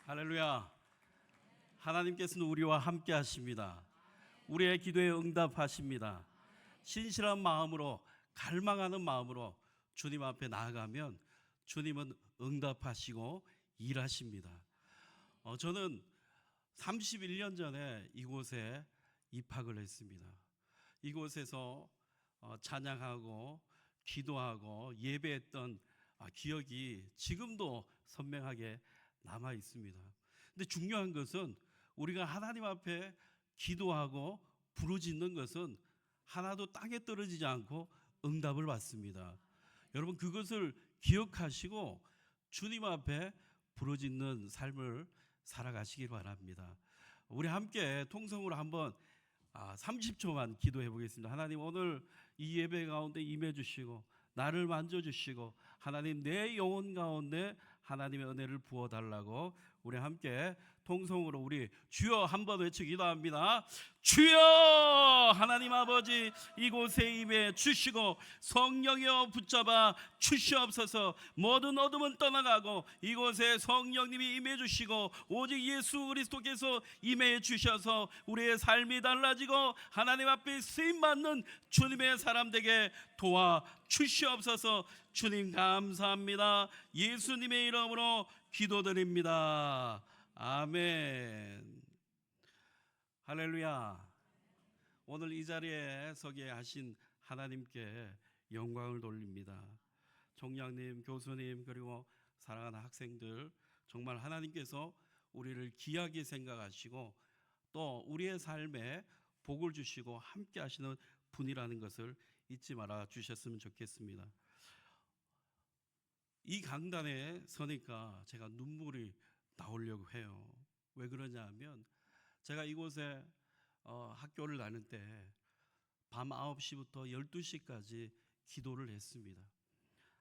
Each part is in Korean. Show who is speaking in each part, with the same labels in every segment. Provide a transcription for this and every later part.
Speaker 1: 할렐루야. 하나님께서는 우리와 함께 하십니다. 우리의 기도에 응답하십니다. 신실한 마음으로, 갈망하는 마음으로 주님 앞에 나아가면 주님은 응답하시고 일하십니다. 저는 31년 전에 이곳에 입학을 했습니다. 이곳에서 찬양하고 기도하고 예배했던 기억이 지금도 선명하게 남아 있습니다. 근데 중요한 것은 우리가 하나님 앞에 기도하고 부르짖는 것은 하나도 땅에 떨어지지 않고 응답을 받습니다. 여러분, 그것을 기억하시고 주님 앞에 부르짖는 삶을 살아가시길 바랍니다. 우리 함께 통성으로 한번 30초만 기도해 보겠습니다. 하나님, 오늘 이 예배 가운데 임해 주시고 나를 만져주시고 하나님, 내 영혼 가운데 하나님의 은혜를 부어달라고 우리 함께 통성으로 우리 주여 한번 외치기 기도합니다. 주여! 하나님 아버지, 이곳에 임해 주시고 성령이여 붙잡아 주시옵소서. 모든 어둠은 떠나가고 이곳에 성령님이 임해 주시고 오직 예수 그리스도께서 임해 주셔서 우리의 삶이 달라지고 하나님 앞에 쓰임받는 주님의 사람 되게 도와 주시옵소서. 주님 감사합니다. 예수님의 이름으로 기도드립니다. 아멘. 할렐루야. 오늘 이 자리에 서게 하신 하나님께 영광을 돌립니다. 총장님, 교수님, 그리고 사랑하는 학생들, 정말 하나님께서 우리를 귀하게 생각하시고 또 우리의 삶에 복을 주시고 함께 하시는 분이라는 것을 잊지 말아 주셨으면 좋겠습니다. 이 강단에 서니까 제가 눈물이 나오려고 해요. 왜 그러냐 하면 제가 이곳에 학교를 다닐 때 밤 9시부터 12시까지 기도를 했습니다.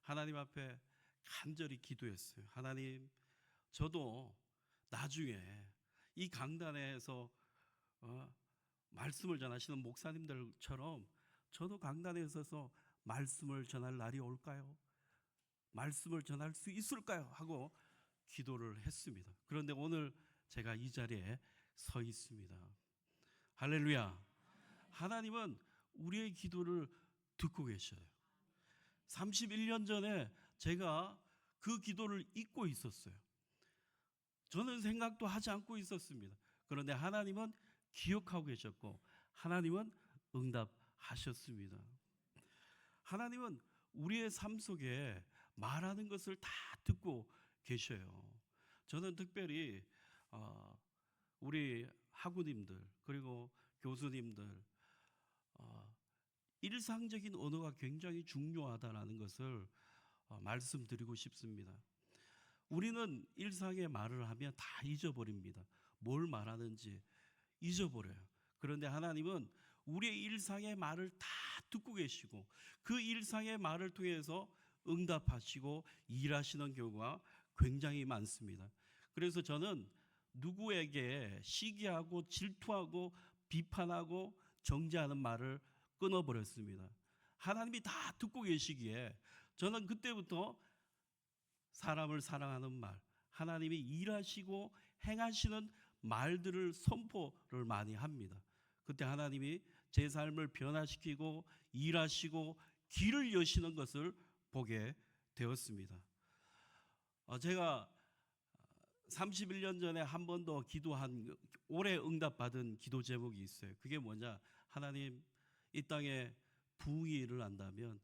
Speaker 1: 하나님 앞에 간절히 기도했어요. 하나님, 저도 나중에 이 강단에서 말씀을 전하시는 목사님들처럼 저도 강단에 서서 말씀을 전할 날이 올까요? 말씀을 전할 수 있을까요? 하고 기도를 했습니다. 그런데 오늘 제가 이 자리에 서 있습니다. 할렐루야. 하나님은 우리의 기도를 듣고 계셔요. 31년 전에 제가 그 기도를 잊고 있었어요. 저는 생각도 하지 않고 있었습니다. 그런데 하나님은 기억하고 계셨고 하나님은 응답하셨습니다. 하나님은 우리의 삶 속에 말하는 것을 다 듣고 계셔요. 저는 특별히 우리 학우님들 그리고 교수님들 일상적인 언어가 굉장히 중요하다는 것을 말씀드리고 싶습니다. 우리는 일상의 말을 하면 다 잊어버립니다. 뭘 말하는지 잊어버려요. 그런데 하나님은 우리의 일상의 말을 다 듣고 계시고 그 일상의 말을 통해서 응답하시고 일하시는 경우가 굉장히 많습니다. 그래서 저는 누구에게 시기하고 질투하고 비판하고 정죄하는 말을 끊어버렸습니다. 하나님이 다 듣고 계시기에 저는 그때부터 사람을 사랑하는 말, 하나님이 일하시고 행하시는 말들을 선포를 많이 합니다. 그때 하나님이 제 삶을 변화시키고 일하시고 길을 여시는 것을 보게 되었습니다. 제가 31년 전에 한 번 더 기도한 올해 응답받은 기도 제목이 있어요. 그게 뭐냐? 하나님, 이 땅에 부흥이 일어난다면,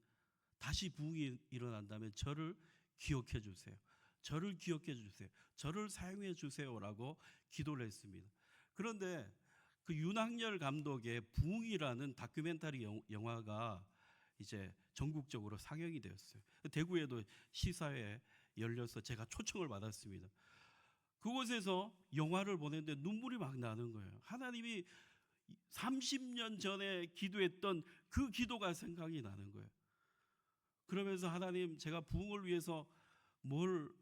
Speaker 1: 다시 부흥이 일어난다면 저를 기억해 주세요. 저를 기억해 주세요. 저를 사용해 주세요라고 기도를 했습니다. 그런데 그 윤학열 감독의 부흥이라는 다큐멘터리 영화가 이제 전국적으로 상영이 되었어요. 대구에도 시사회에 열려서 제가 초청을 받았습니다. 그곳에서 영화를 보는데 눈물이 막 나는 거예요. 하나님이 30년 전에 기도했던 그 기도가 생각이 나는 거예요. 그러면서 하나님, 제가 부흥을 위해서 뭘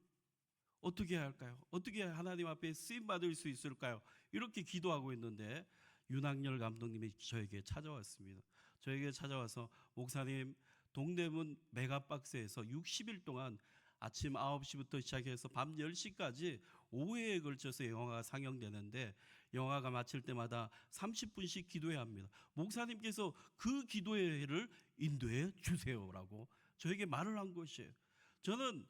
Speaker 1: 어떻게 해야 할까요? 어떻게 하나님 앞에 쓰임 받을 수 있을까요? 이렇게 기도하고 있는데 윤학열 감독님이 저에게 찾아왔습니다. 저에게 찾아와서 목사님, 동대문 메가박스에서 60일 동안 아침 9시부터 시작해서 밤 10시까지 5회에 걸쳐서 영화가 상영되는데 영화가 마칠 때마다 30분씩 기도해야 합니다. 목사님께서 그 기도회를 인도해 주세요라고 저에게 말을 한 것이에요. 저는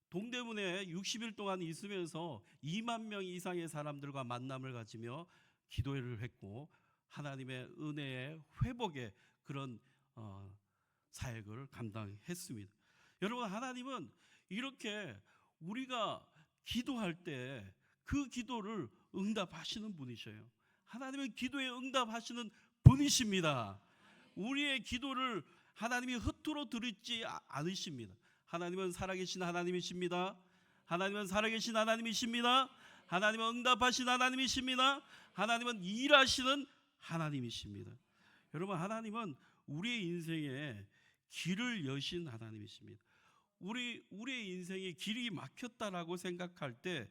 Speaker 1: 동대문에 60일 동안 있으면서 2만 명 이상의 사람들과 만남을 가지며 기도회를 했고 하나님의 은혜의 회복의 그런 사역을 감당했습니다. 여러분, 하나님은 이렇게 우리가 기도할 때 그 기도를 응답하시는 분이셔요. 하나님은 기도에 응답하시는 분이십니다. 우리의 기도를 하나님이 허투루 들으지 않으십니다. 하나님은 살아계신 하나님이십니다. 하나님은 살아계신 하나님이십니다. 하나님은 응답하신 하나님이십니다. 하나님은 일하시는 하나님이십니다. 여러분, 하나님은 우리의 인생에 길을 여신 하나님이십니다. 우리의 인생에 길이 막혔다라고 생각할 때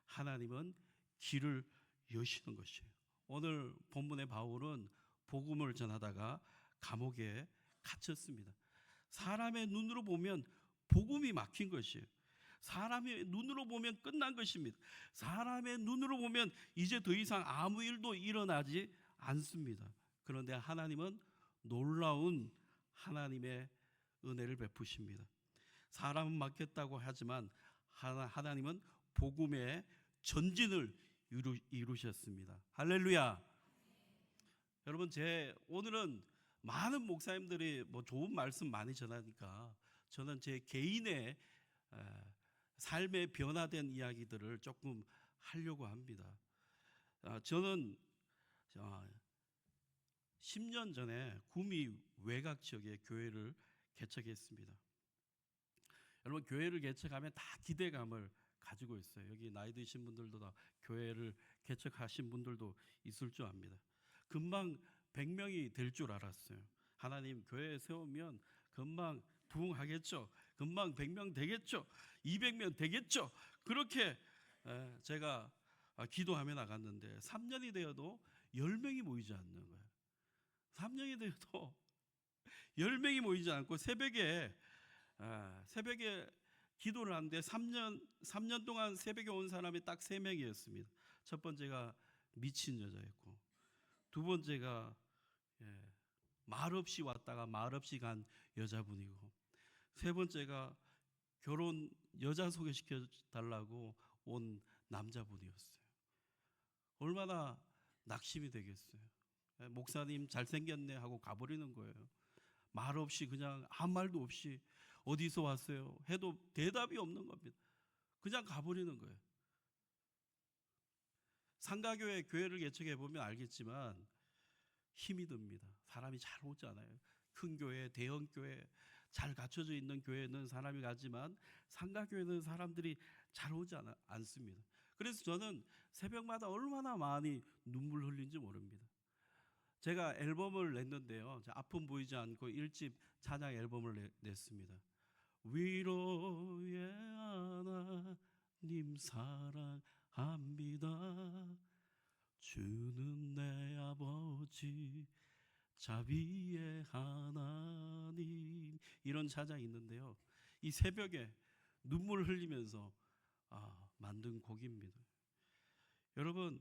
Speaker 1: 하나님은 길을 여시는 것이에요. 오늘 본문의 바울은 복음을 전하다가 감옥에 갇혔습니다. 사람의 눈으로 보면 복음이 막힌 것이에요. 사람의 눈으로 보면 끝난 것입니다. 사람의 눈으로 보면 이제 더 이상 아무 일도 일어나지 않습니다. 그런데 하나님은 놀라운 하나님의 은혜를 베푸십니다. 사람은 막혔다고 하지만 하나님은 복음의 전진을 이루셨습니다. 할렐루야. 여러분, 오늘은 많은 목사님들이 좋은 말씀 많이 전하니까 저는 제 개인의 삶의 변화된 이야기들을 조금 하려고 합니다. 저는 10년 전에 구미 외곽 지역에 교회를 개척했습니다. 여러분, 교회를 개척하면 다 기대감을 가지고 있어요. 여기 나이 드신 분들도 다 교회를 개척하신 분들도 있을 줄 압니다. 금방 100명이 될 줄 알았어요. 하나님 교회 세우면 금방 부흥하겠죠. 금방 100명 되겠죠. 200명 되겠죠. 그렇게 제가 기도하며 나갔는데 3년이 되어도 10명이 모이지 않는 거예요. 3년이 되어도 10명이 모이지 않고 새벽에 기도를 하는데 3년 동안 새벽에 온 사람이 딱 3명이었습니다. 첫 번째가 미친 여자였고, 두 번째가 말없이 왔다가 말없이 간 여자분이고, 세 번째가 결혼 여자 소개시켜 달라고 온 남자분이었어요. 얼마나 낙심이 되겠어요. 목사님 잘생겼네 하고 가버리는 거예요. 말 없이 그냥 아무 말도 없이 어디서 왔어요 해도 대답이 없는 겁니다. 그냥 가버리는 거예요. 상가교회 교회를 개척해 보면 알겠지만 힘이 듭니다. 사람이 잘 오지 않아요. 큰 교회, 대형 교회, 잘 갖춰져 있는 교회는 사람이 가지만 상가교회는 사람들이 잘 오지 않습니다. 그래서 저는 새벽마다 얼마나 많이 눈물 흘린지 모릅니다. 제가 앨범을 냈는데요, 아픔 보이지 않고 1집 찬양 앨범을 냈습니다. 위로의 하나님 사랑합니다. 주는 내 아버지 자비의 하나님, 이런 찬양이 있는데요, 이 새벽에 눈물 흘리면서 만든 곡입니다. 여러분,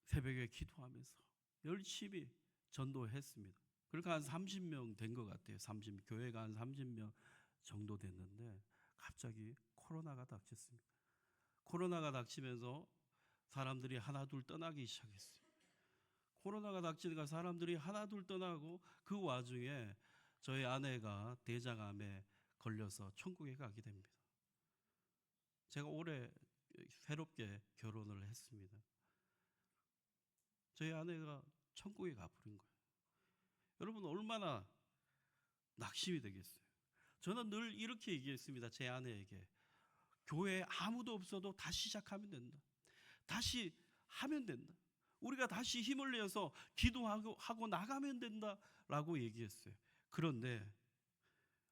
Speaker 1: 새벽에 기도하면서 열심히 전도했습니다. 그러니까 한 30명 된 것 같아요. 교회가 한 30명 정도 됐는데 갑자기 코로나가 닥쳤습니다. 코로나가 닥치면서 사람들이 하나둘 떠나기 시작했어요. 코로나가 닥치니까 사람들이 하나둘 떠나고 그 와중에 저희 아내가 대장암에 걸려서 천국에 가게 됩니다. 제가 올해 새롭게 결혼을 했습니다. 저희 아내가 천국에 가버린 거예요. 여러분, 얼마나 낙심이 되겠어요. 저는 늘 이렇게 얘기했습니다. 제 아내에게 교회에 아무도 없어도 다시 시작하면 된다. 다시 하면 된다. 우리가 다시 힘을 내서 기도하고 나가면 된다라고 얘기했어요. 그런데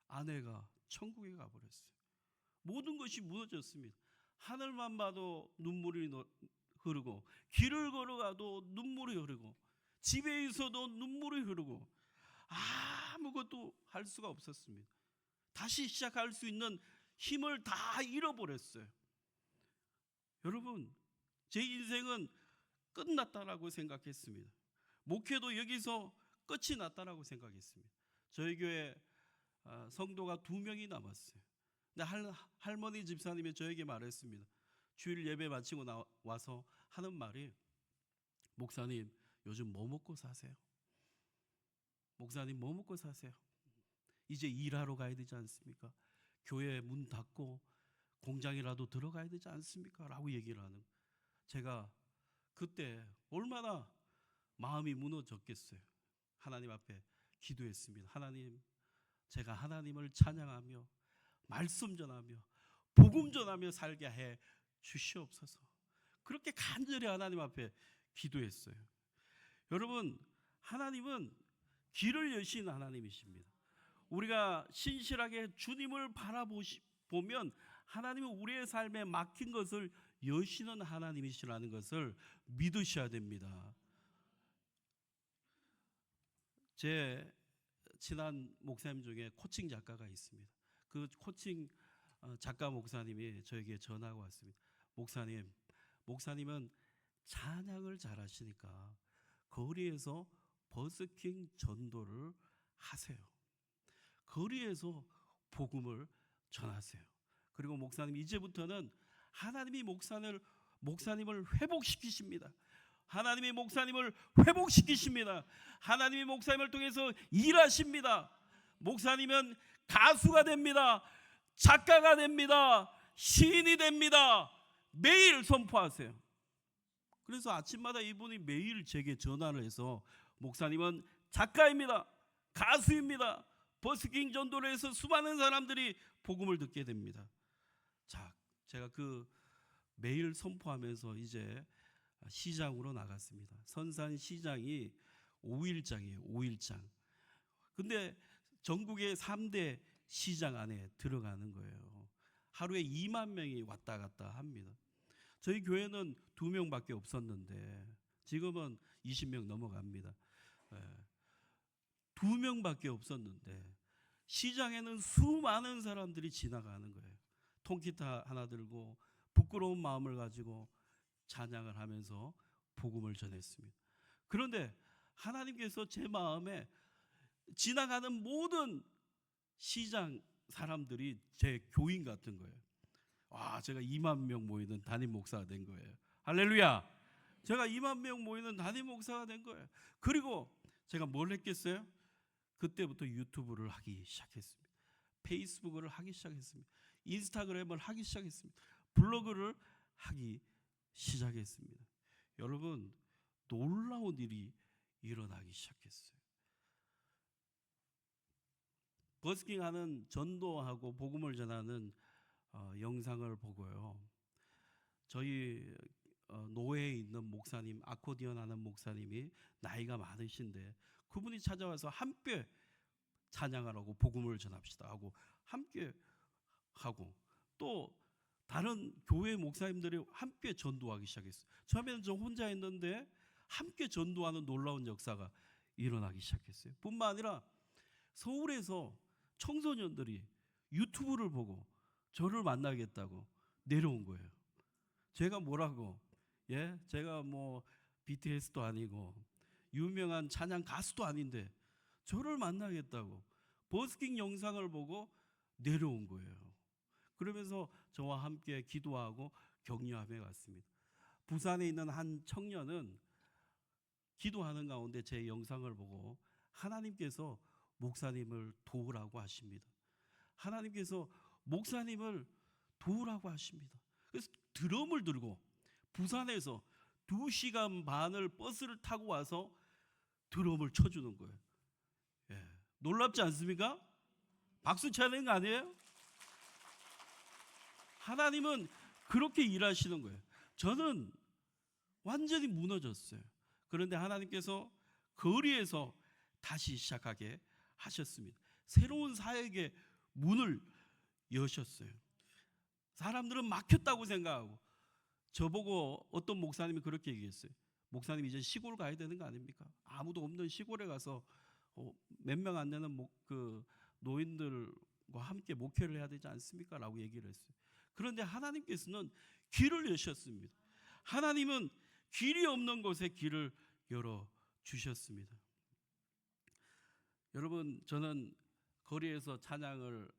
Speaker 1: 아내가 천국에 가버렸어요. 모든 것이 무너졌습니다. 하늘만 봐도 눈물이 흐르고, 길을 걸어가도 눈물이 흐르고, 집에 있어도 눈물이 흐르고, 아무것도 할 수가 없었습니다. 다시 시작할 수 있는 힘을 다 잃어버렸어요. 여러분, 제 인생은 끝났다라고 생각했습니다. 목회도 여기서 끝이 났다라고 생각했습니다. 저희 교회 성도가 2명이 남았어요. 근데 할머니 집사님이 저에게 말했습니다. 주일 예배 마치고 와서 하는 말이, 목사님 요즘 뭐 먹고 사세요? 목사님 뭐 먹고 사세요? 이제 일하러 가야 되지 않습니까? 교회 문 닫고 공장이라도 들어가야 되지 않습니까? 라고 얘기를 하는, 제가 그때 얼마나 마음이 무너졌겠어요. 하나님 앞에 기도했습니다. 하나님, 제가 하나님을 찬양하며 말씀 전하며 복음 전하며 살게 해 주시옵소서. 그렇게 간절히 하나님 앞에 기도했어요. 여러분, 하나님은 길을 여신 하나님이십니다. 우리가 신실하게 주님을 바라보면 하나님은 우리의 삶에 막힌 것을 여시는 하나님이시라는 것을 믿으셔야 됩니다. 제 친한 목사님 중에 코칭 작가가 있습니다. 그 코칭 작가 목사님이 저에게 전화가 왔습니다. 목사님은 찬양을 잘하시니까 거리에서 버스킹 전도를 하세요. 거리에서 복음을 전하세요. 그리고 목사님, 이제부터는 하나님이 목사님을 회복시키십니다. 하나님이 목사님을 회복시키십니다. 하나님이 목사님을 통해서 일하십니다. 목사님은 가수가 됩니다. 작가가 됩니다. 시인이 됩니다. 매일 선포하세요. 그래서 아침마다 이분이 매일 제게 전화를 해서, 목사님은 작가입니다. 가수입니다. 버스킹 전도를 해서 수많은 사람들이 복음을 듣게 됩니다. 자, 제가 그 매일 선포하면서 이제 시장으로 나갔습니다. 선산 시장이 5일장이에요. 5일장. 근데 전국의 3대 시장 안에 들어가는 거예요. 하루에 2만 명이 왔다 갔다 합니다. 저희 교회는 2명밖에 없었는데 지금은 20명 넘어갑니다. 2명밖에 없었는데 시장에는 수많은 사람들이 지나가는 거예요. 통기타 하나 들고 부끄러운 마음을 가지고 찬양을 하면서 복음을 전했습니다. 그런데 하나님께서 제 마음에 지나가는 모든 시장 사람들이 제 교인 같은 거예요. 제가 2만 명 모이는 담임 목사가 된 거예요. 할렐루야. 제가 2만 명 모이는 담임 목사가 된 거예요. 그리고 제가 뭘 했겠어요? 그때부터 유튜브를 하기 시작했습니다. 페이스북을 하기 시작했습니다. 인스타그램을 하기 시작했습니다. 블로그를 하기 시작했습니다. 여러분, 놀라운 일이 일어나기 시작했어요. 버스킹하는, 전도하고 복음을 전하는 영상을 보고요, 저희 노회에 있는 목사님, 아코디언 하는 목사님이 나이가 많으신데 그분이 찾아와서 함께 찬양하라고, 복음을 전합시다 하고 함께 하고, 또 다른 교회 목사님들이 함께 전도하기 시작했어요. 처음에는 저 혼자 했는데 함께 전도하는 놀라운 역사가 일어나기 시작했어요. 뿐만 아니라 서울에서 청소년들이 유튜브를 보고 저를 만나겠다고 내려온 거예요. 제가 뭐라고, 제가 뭐 BTS도 아니고 유명한 찬양 가수도 아닌데 저를 만나겠다고 버스킹 영상을 보고 내려온 거예요. 그러면서 저와 함께 기도하고 격려하며 갔습니다. 부산에 있는 한 청년은 기도하는 가운데 제 영상을 보고 하나님께서 목사님을 도우라고 하십니다. 하나님께서 목사님을 도우라고 하십니다. 그래서 드럼을 들고 부산에서 2시간 반을 버스를 타고 와서 드럼을 쳐주는 거예요. 놀랍지 않습니까? 박수 쳐야 되는 거 아니에요? 하나님은 그렇게 일하시는 거예요. 저는 완전히 무너졌어요. 그런데 하나님께서 거리에서 다시 시작하게 하셨습니다. 새로운 사역의 문을 여셨어요. 사람들은 막혔다고 생각하고, 저보고 어떤 목사님이 그렇게 얘기했어요. 목사님, 이제 시골 가야 되는 거 아닙니까? 아무도 없는 시골에 가서 몇 명 안 되는 그 노인들 함께 목회를 해야 되지 않습니까? 라고 얘기를 했어요. 그런데 하나님께서는 길을 여셨습니다. 하나님은 길이 없는 곳에 길을 열어 주셨습니다. 여러분, 저는 거리에서 찬양을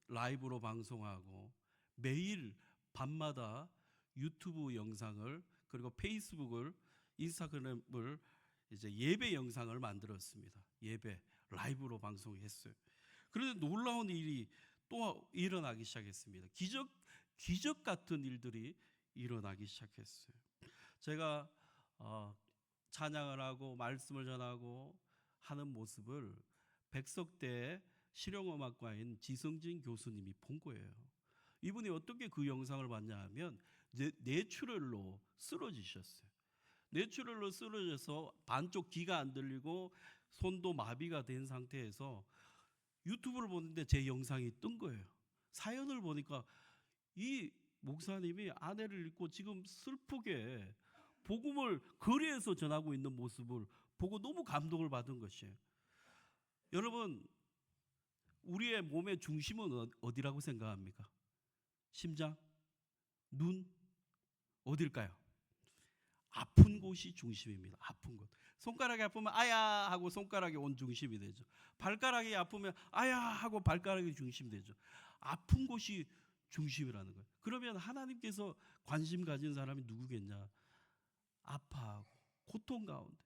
Speaker 1: 라이브로 방송하고 매일 밤마다 유튜브 영상을, 그리고 페이스북을, 인스타그램을 이제 예배 영상을 만들었습니다. 예배 라이브로 방송했어요. 그런데 놀라운 일이 또 일어나기 시작했습니다. 기적 같은 일들이 일어나기 시작했어요. 제가 찬양을 하고 말씀을 전하고 하는 모습을 백석대 실용음악과인 지성진 교수님이 본 거예요. 이분이 어떻게 그 영상을 봤냐 하면 뇌출혈로 쓰러지셨어요. 뇌출혈로 쓰러져서 반쪽 귀가 안 들리고 손도 마비가 된 상태에서 유튜브를 보는데 제 영상이 뜬 거예요. 사연을 보니까 이 목사님이 아내를 잃고 지금 슬프게 복음을 거리에서 전하고 있는 모습을 보고 너무 감동을 받은 것이에요. 여러분, 우리의 몸의 중심은 어디라고 생각합니까? 심장? 눈? 어딜까요? 아픈 곳이 중심입니다. 아픈 곳. 손가락이 아프면 아야 하고 손가락이 온 중심이 되죠. 발가락이 아프면 아야 하고 발가락이 중심이 되죠. 아픈 곳이 중심이라는 거예요. 그러면 하나님께서 관심 가진 사람이 누구겠냐? 아파하고 고통 가운데,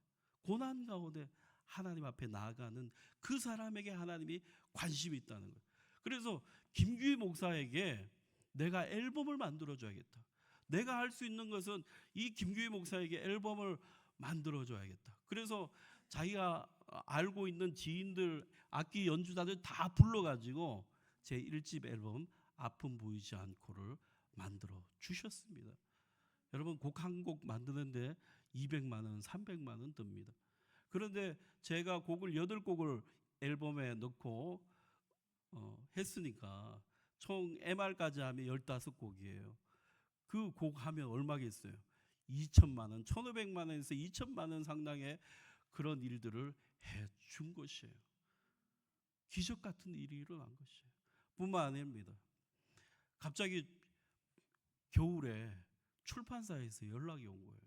Speaker 1: 고난 가운데 하나님 앞에 나아가는 그 사람에게 하나님이 관심이 있다는 거예요. 그래서 김규희 목사에게 내가 앨범을 만들어줘야겠다. 내가 할 수 있는 것은 이 김규희 목사에게 앨범을 만들어줘야겠다. 그래서 자기가 알고 있는 지인들, 악기 연주자들 다 불러가지고 제 1집 앨범 아픔 보이지 않고를 만들어 주셨습니다. 여러분, 곡 한 곡 만드는데 200만 원, 300만 원 듭니다. 그런데 제가 곡을 8곡을 앨범에 넣고 했으니까 총 MR까지 하면 15곡이에요. 그 곡 하면 얼마겠어요? 2천만 원, 1,500만 원에서 2천만 원 상당의 그런 일들을 해준 것이에요. 기적 같은 일이 일어난 것이에요. 뿐만 아닙니다. 갑자기 겨울에 출판사에서 연락이 온 거예요.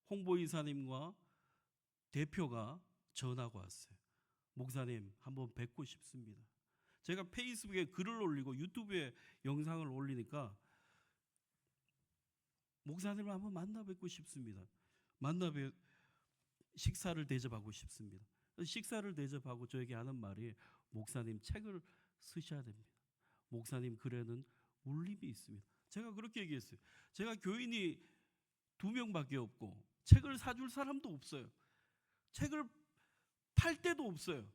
Speaker 1: 홍보이사님과 대표가 전화가 왔어요. 목사님, 한번 뵙고 싶습니다. 제가 페이스북에 글을 올리고 유튜브에 영상을 올리니까 목사님을 한번 만나 뵙고 싶습니다. 식사를 대접하고 싶습니다. 식사를 대접하고 저에게 하는 말이, 목사님 책을 쓰셔야 됩니다. 목사님 글에는 울림이 있습니다. 제가 그렇게 얘기했어요. 제가 교인이 2명밖에 없고 책을 사줄 사람도 없어요. 책을 팔 데도 없어요.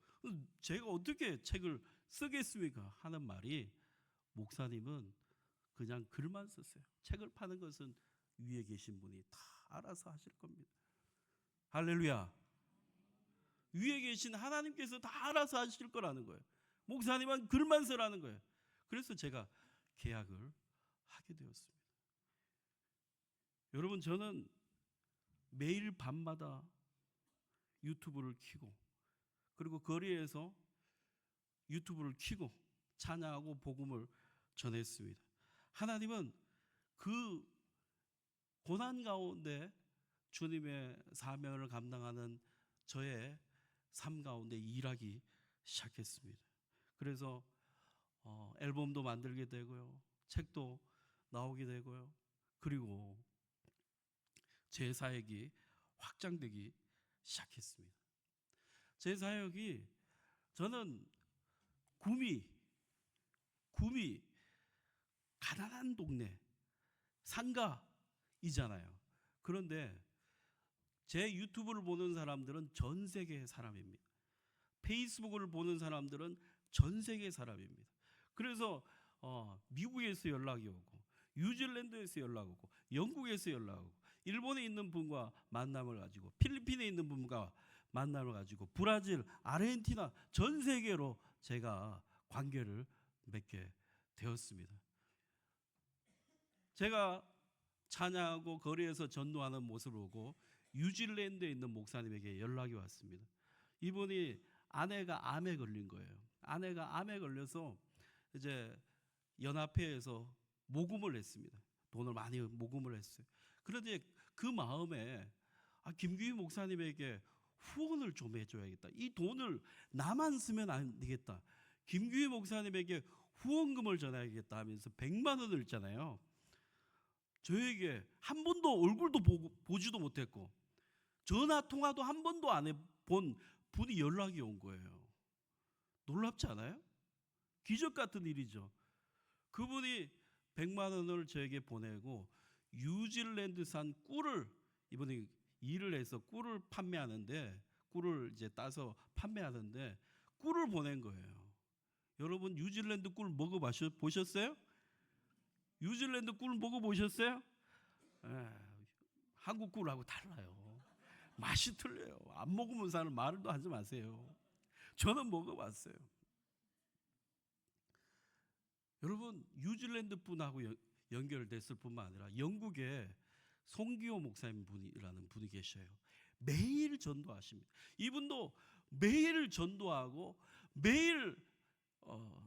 Speaker 1: 제가 어떻게 책을 쓰겠습니까? 하는 말이, 목사님은 그냥 글만 썼어요. 책을 파는 것은 위에 계신 분이 다 알아서 하실 겁니다. 할렐루야. 위에 계신 하나님께서 다 알아서 하실 거라는 거예요. 목사님은 글만 쓰라는 거예요. 그래서 제가 계약을 하게 되었습니다. 여러분, 저는 매일 밤마다 유튜브를 켜고, 그리고 거리에서 유튜브를 켜고 찬양하고 복음을 전했습니다. 하나님은 그 고난 가운데 주님의 사명을 감당하는 저의 삶 가운데 일하기 시작했습니다. 그래서 앨범도 만들게 되고요, 책도 나오게 되고요, 그리고 제 사역이 확장되기 시작했습니다. 제 사역이, 저는 구미 가난한 동네 상가이잖아요. 그런데 제 유튜브를 보는 사람들은 전 세계 사람입니다. 페이스북을 보는 사람들은 전 세계 사람입니다. 그래서 미국에서 연락이 오고, 뉴질랜드에서 연락 오고, 영국에서 연락 오고, 일본에 있는 분과 만남을 가지고, 필리핀에 있는 분과 만남을 가지고, 브라질, 아르헨티나, 전 세계로 제가 관계를 맺게 되었습니다. 제가 찬양하고 거리에서 전도하는 모습을 보고 뉴질랜드에 있는 목사님에게 연락이 왔습니다. 이분이 아내가 암에 걸린 거예요. 아내가 암에 걸려서 이제 연합회에서 모금을 했습니다. 돈을 많이 모금을 했어요. 그런데 그 마음에 김규희 목사님에게 후원을 좀 해줘야겠다. 이 돈을 나만 쓰면 안 되겠다. 김규희 목사님에게 후원금을 전해야겠다 하면서 100만 원을 있잖아요. 저에게 한 번도 얼굴도 보지도 못했고 전화 통화도 한 번도 안 해본 분이 연락이 온 거예요. 놀랍지 않아요? 기적 같은 일이죠. 그분이 100만 원을 저에게 보내고 뉴질랜드산 꿀을 이번에 일을 해서 꿀을 판매하는데 꿀을 이제 따서 판매하는데 꿀을 보낸 거예요. 여러분 뉴질랜드 꿀 먹어보셨어요? 뉴질랜드 꿀 먹어보셨어요? 한국 꿀하고 달라요. 맛이 틀려요. 안 먹으면 사는 말도 하지 마세요. 저는 먹어봤어요. 여러분 뉴질랜드 분하고 연결됐을 뿐만 아니라 영국에 송기호 목사님 분이라는 분이 계셔요. 매일 전도하십니다. 이분도 매일 전도하고 매일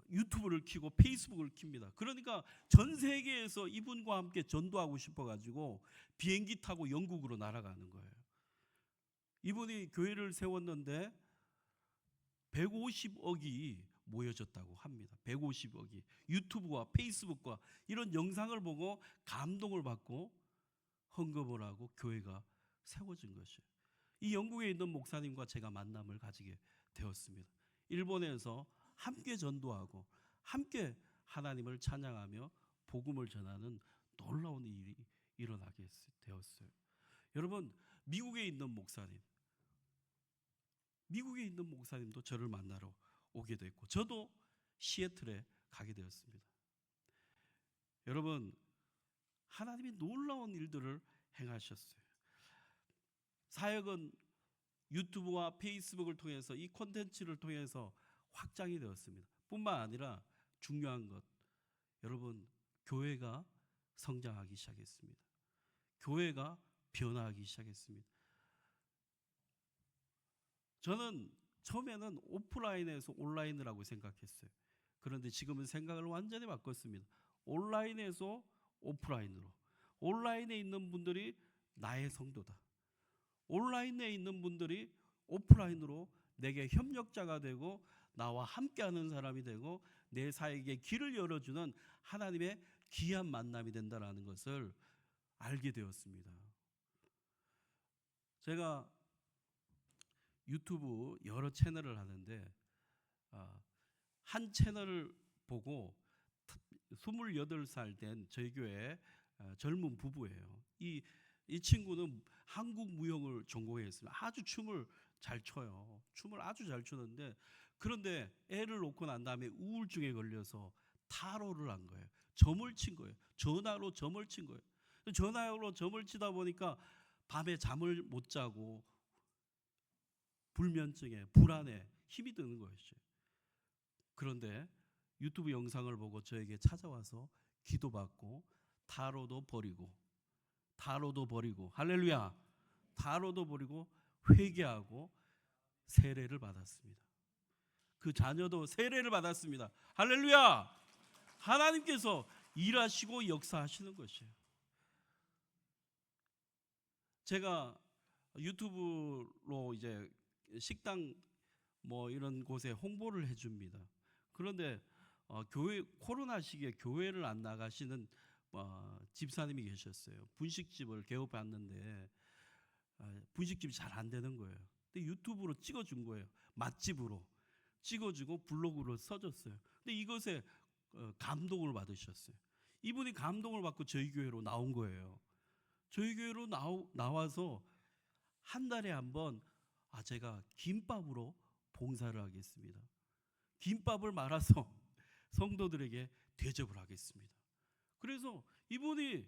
Speaker 1: 유튜브를 켜고 페이스북을 킵니다. 그러니까 전 세계에서 이분과 함께 전도하고 싶어가지고 비행기 타고 영국으로 날아가는 거예요. 이분이 교회를 세웠는데 150억이 모여졌다고 합니다. 150억이 유튜브와 페이스북과 이런 영상을 보고 감동을 받고 헌금을 하고 교회가 세워진 것이에요. 이 영국에 있는 목사님과 제가 만남을 가지게 되었습니다. 일본에서 함께 전도하고 함께 하나님을 찬양하며 복음을 전하는 놀라운 일이 일어나게 되었어요. 여러분 미국에 있는 목사님도 저를 만나러 오게 됐고 저도 시애틀에 가게 되었습니다. 여러분 하나님이 놀라운 일들을 행하셨어요. 사역은 유튜브와 페이스북을 통해서 이 콘텐츠를 통해서 확장이 되었습니다. 뿐만 아니라 중요한 것 여러분 교회가 성장하기 시작했습니다. 교회가 변화하기 시작했습니다. 저는 처음에는 오프라인에서 온라인이라고 생각했어요. 그런데 지금은 생각을 완전히 바꿨습니다. 온라인에서 오프라인으로. 온라인에 있는 분들이 나의 성도다. 온라인에 있는 분들이 오프라인으로 내게 협력자가 되고 나와 함께하는 사람이 되고 내 사역에 길을 열어주는 하나님의 귀한 만남이 된다는 것을 알게 되었습니다. 제가 유튜브 여러 채널을 하는데 한 채널을 보고 28살 된 저희 교회 젊은 부부예요. 이 친구는 한국 무용을 전공했어요. 아주 춤을 잘 춰요. 춤을 아주 잘 추는데 그런데 애를 놓고 난 다음에 우울증에 걸려서 타로를 한 거예요. 점을 친 거예요. 전화로 점을 친 거예요. 전화로 점을 치다 보니까 밤에 잠을 못 자고 불면증에 불안에 힘이 드는 것이죠. 그런데 유튜브 영상을 보고 저에게 찾아와서 기도받고 타로도 버리고 할렐루야 타로도 버리고 회개하고 세례를 받았습니다. 그 자녀도 세례를 받았습니다. 할렐루야 하나님께서 일하시고 역사하시는 것이에요. 제가 유튜브로 이제 식당 뭐 이런 곳에 홍보를 해줍니다. 그런데 교회 코로나 시기에 교회를 안 나가시는 집사님이 계셨어요. 분식집을 개업했는데 분식집이 잘 안 되는 거예요. 근데 유튜브로 찍어준 거예요. 맛집으로 찍어주고 블로그로 써줬어요. 근데 이것에 감동을 받으셨어요. 이분이 감동을 받고 저희 교회로 나온 거예요. 저희 교회로 나와서 한 달에 한 번 제가 김밥으로 봉사를 하겠습니다. 김밥을 말아서 성도들에게 대접을 하겠습니다. 그래서 이분이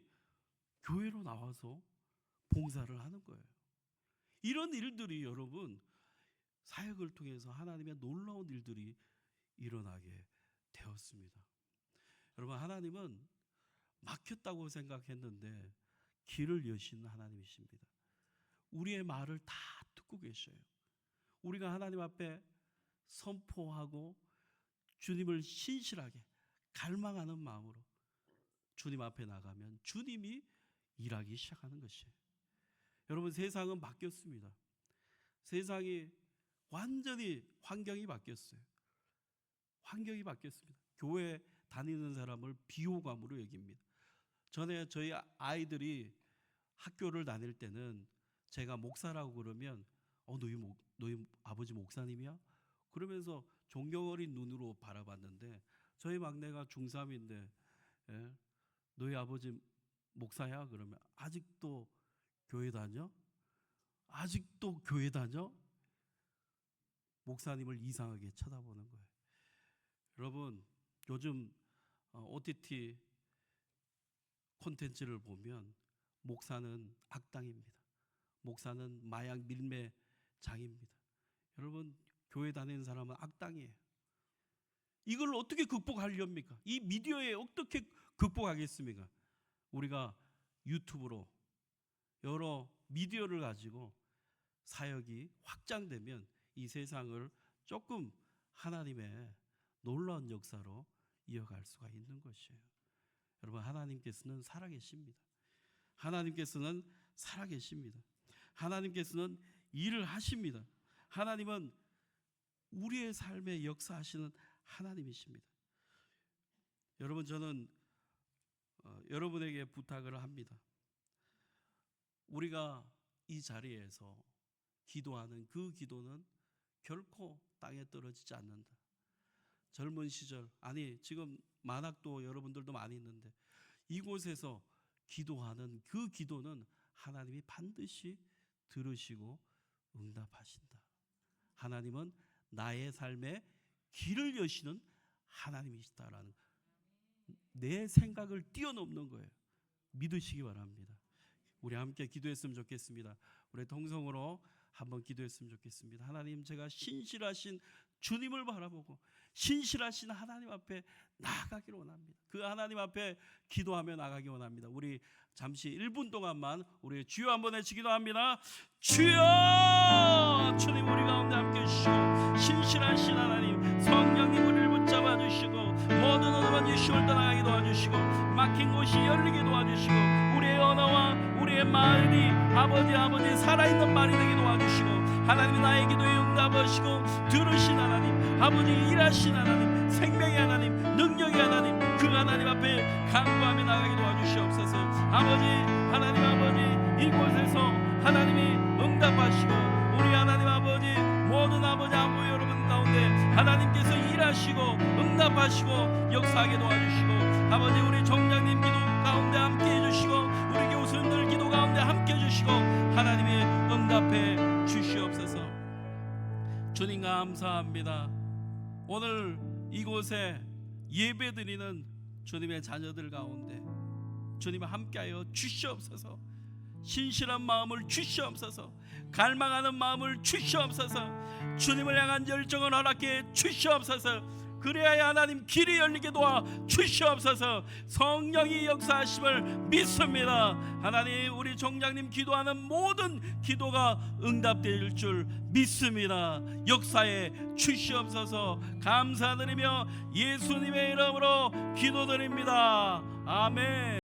Speaker 1: 교회로 나와서 봉사를 하는 거예요. 이런 일들이 여러분 사역을 통해서 하나님의 놀라운 일들이 일어나게 되었습니다. 여러분 하나님은 막혔다고 생각했는데 길을 여시는 하나님이십니다. 우리의 말을 다 듣고 계셔요. 우리가 하나님 앞에 선포하고 주님을 신실하게 갈망하는 마음으로 주님 앞에 나가면 주님이 일하기 시작하는 것이에요. 여러분, 세상은 바뀌었습니다. 세상이 완전히 환경이 바뀌었어요. 환경이 바뀌었습니다. 교회 다니는 사람을 비호감으로 여깁니다. 전에 저희 아이들이 학교를 다닐 때는 제가 목사라고 그러면 너희 아버지 목사님이야? 그러면서 존경 어린 눈으로 바라봤는데, 저희 막내가 중3인데 너희 아버지 목사야? 그러면 아직도 교회 다녀? 아직도 교회 다녀? 목사님을 이상하게 쳐다보는 거예요. 여러분, 요즘 OTT 콘텐츠를 보면 목사는 악당입니다. 목사는 마약 밀매장입니다. 여러분, 교회 다니는 사람은 악당이에요. 이걸 어떻게 극복하렵니까? 이 미디어에 어떻게 극복하겠습니까? 우리가 유튜브로 여러 미디어를 가지고 사역이 확장되면 이 세상을 조금 하나님의 놀라운 역사로 이어갈 수가 있는 것이에요. 여러분, 하나님께서는 살아계십니다. 하나님께서는 살아계십니다. 하나님께서는 일을 하십니다. 하나님은 우리의 삶에 역사하시는 하나님이십니다. 여러분, 저는 여러분에게 부탁을 합니다. 우리가 이 자리에서 기도하는 그 기도는 결코 땅에 떨어지지 않는다. 젊은 시절, 아니 지금 만학도 여러분들도 많이 있는데 이곳에서 기도하는 그 기도는 하나님이 반드시 들으시고 응답하신다. 하나님은 나의 삶에 길을 여시는 하나님이시다라는, 내 생각을 뛰어넘는 거예요. 믿으시기 바랍니다. 우리 함께 기도했으면 좋겠습니다. 우리 동성으로 한번 기도했으면 좋겠습니다. 하나님, 제가 신실하신 주님을 바라보고 신실하신 하나님 앞에 나아가기를 원합니다. 그 하나님 앞에 기도하며 나가기 원합니다. 우리 잠시 1분 동안만 우리 주여 한번 해치 기도합니다. 주여! 주님, 우리 가운데 함께 해주시고 신실하신 하나님, 성령님 우리를 붙잡아 주시고 모든 어둠은 예수를 떠나가게 도와주시고 막힌 곳이 열리게 도와주시고 우리의 언어와 우리의 말이 아버지 살아있는 말이 되게 도와주시고 하나님이 나의 기도에 응답하시고 들으신 하나님, 아버지 일하신 하나님, 생명의 하나님, 능력의 하나님, 그 하나님 앞에 간구하며 나가게 도와주시옵소서. 아버지, 하나님 아버지, 이곳에서 하나님이 응답하시고 우리 하나님 아버지 모든 아버지 여러분 가운데 하나님께서 일하시고 응답하시고 역사하게 도와주시고 아버지, 우리 정장님 기도 가운데 함께 해주시고 우리 교수님들 기도 가운데 함께 해주시고 하나님이 응답해 주시옵소서. 주님 감사합니다. 오늘 이곳에 예배드리는 주님의 자녀들 가운데 주님 함께하여 주시옵소서. 신실한 마음을 주시옵소서. 갈망하는 마음을 주시옵소서. 주님을 향한 열정을 허락해 주시옵소서. 그래야 하나님 길이 열리게 도와 주시옵소서. 성령이 역사하심을 믿습니다. 하나님, 우리 종장님 기도하는 모든 기도가 응답될 줄 믿습니다. 역사에 주시옵소서. 감사드리며 예수님의 이름으로 기도드립니다. 아멘.